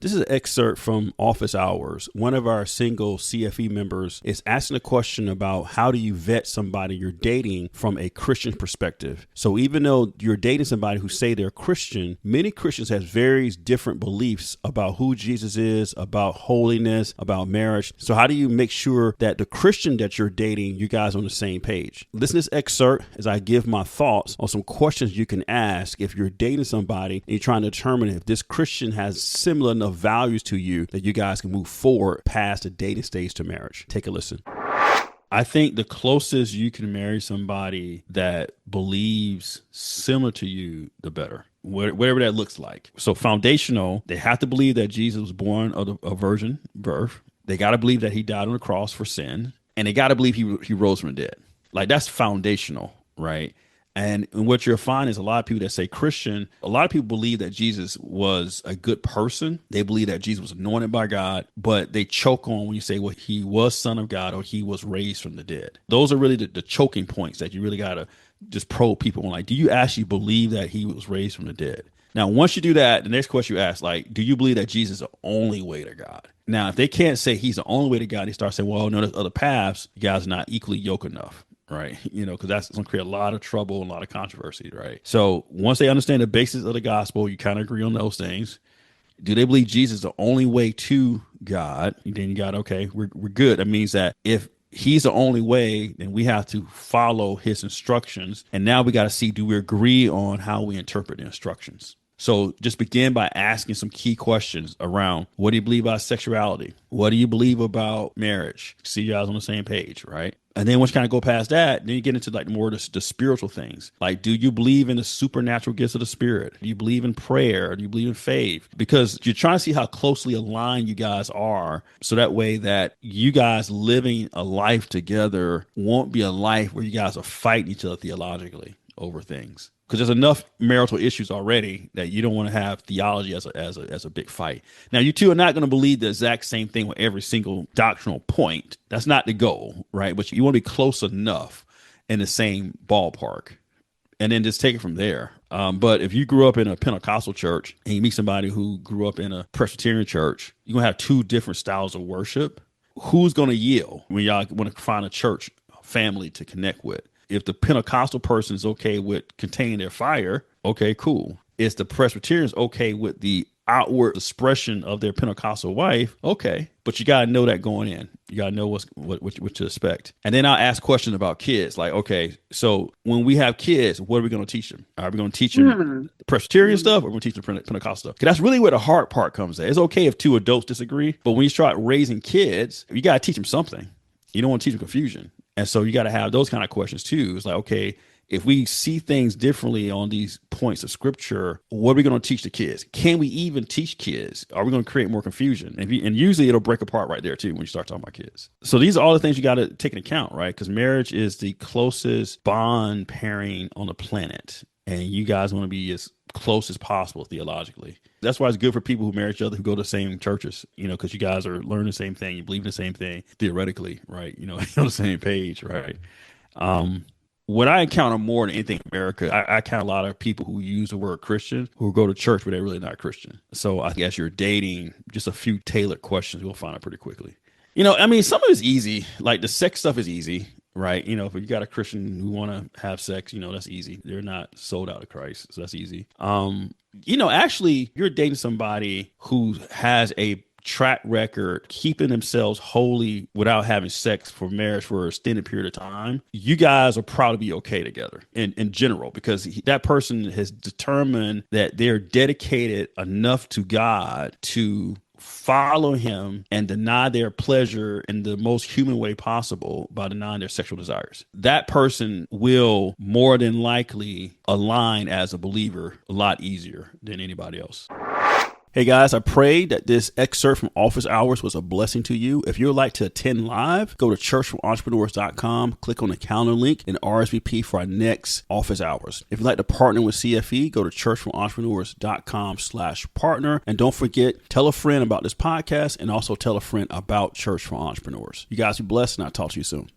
This is an excerpt from office hours. One of our single CFE members is asking a question about how do you vet somebody you're dating from a Christian perspective. So even though you're dating somebody who say they're Christian, many Christians have very different beliefs about who Jesus is, about holiness, about marriage. So how do you make sure that the Christian that you're dating, you guys are on the same page? Listen to this excerpt as I give my thoughts on some questions you can ask if you're dating somebody and you're trying to determine if this Christian has similar enough values to you that you guys can move forward past the dating stage to marriage. Take a listen. I think the closest you can marry somebody that believes similar to you, the better, whatever that looks like. So foundational, they have to believe that Jesus was born of a virgin birth. They got to believe that he died on the cross for sin, and they got to believe he rose from the dead. Like, that's foundational, right? And what you'll find is a lot of people that say Christian, a lot of people believe that Jesus was a good person. They believe that Jesus was anointed by God, but they choke on when you say, well, he was son of God or he was raised from the dead. Those are really the choking points that you really got to just probe people on. Like, do you actually believe that he was raised from the dead? Now, once you do that, the next question you ask, like, do you believe that Jesus is the only way to God? Now, if they can't say he's the only way to God, they start saying, well, no, there's other paths. You guys are not equally yoked enough. Right. Because that's going to create a lot of trouble and a lot of controversy. Right. So once they understand the basics of the gospel, you kind of agree on those things. Do they believe Jesus is the only way to God? Then you got, okay, we're good. That means that if he's the only way, then we have to follow his instructions. And now we got to see, do we agree on how we interpret the instructions? So just begin by asking some key questions around, what do you believe about sexuality? What do you believe about marriage? See you guys on the same page, right? And then once you kind of go past that, then you get into like more the spiritual things. Like, do you believe in the supernatural gifts of the Spirit? Do you believe in prayer? Do you believe in faith? Because you're trying to see how closely aligned you guys are. So that way that you guys living a life together won't be a life where you guys are fighting each other theologically over things. Because there's enough marital issues already that you don't want to have theology as a big fight. Now, you two are not going to believe the exact same thing with every single doctrinal point. That's not the goal, right? But you want to be close enough in the same ballpark, and then just take it from there. But if you grew up in a Pentecostal church and you meet somebody who grew up in a Presbyterian church, you're going to have two different styles of worship. Who's going to yield when y'all want to find a church family to connect with? If the Pentecostal person is okay with containing their fire, okay, cool. Is the Presbyterians okay with the outward expression of their Pentecostal wife? Okay. But you got to know that going in. You got to know what to expect. And then I'll ask questions about kids. Like, okay, so when we have kids, what are we going to teach them? Are we going to teach them the Presbyterian stuff, or are we going to teach them Pentecostal stuff? Because that's really where the hard part comes in. It's okay if two adults disagree, but when you start raising kids, you got to teach them something. You don't want to teach them confusion. And so you got to have those kind of questions too. It's like, okay, if we see things differently on these points of scripture, what are we going to teach the kids? Can we even teach kids? Are we going to create more confusion? And usually it'll break apart right there too when you start talking about kids. So these are all the things you got to take into account, right? Because marriage is the closest bond pairing on the planet. And you guys want to be as close as possible theologically. That's why it's good for people who marry each other, who go to the same churches, because you guys are learning the same thing. You believe in the same thing theoretically, right? You're on the same page, right? What I encounter more than anything in America, I count a lot of people who use the word Christian who go to church, but they're really not Christian. So I guess you're dating, just a few tailored questions, you'll find it pretty quickly. Some of it's easy. Like the sex stuff is easy. Right. If you got a Christian who want to have sex, that's easy. They're not sold out to Christ. So that's easy. Actually, you're dating somebody who has a track record keeping themselves holy without having sex for marriage for an extended period of time. You guys will probably be okay together in general, because that person has determined that they're dedicated enough to God to follow him and deny their pleasure in the most human way possible by denying their sexual desires. That person will more than likely align as a believer a lot easier than anybody else. Hey guys, I pray that this excerpt from Office Hours was a blessing to you. If you would like to attend live, go to churchforentrepreneurs.com, click on the calendar link, and RSVP for our next Office Hours. If you'd like to partner with CFE, go to churchforentrepreneurs.com/partner. And don't forget, tell a friend about this podcast, and also tell a friend about Church for Entrepreneurs. You guys be blessed, and I'll talk to you soon.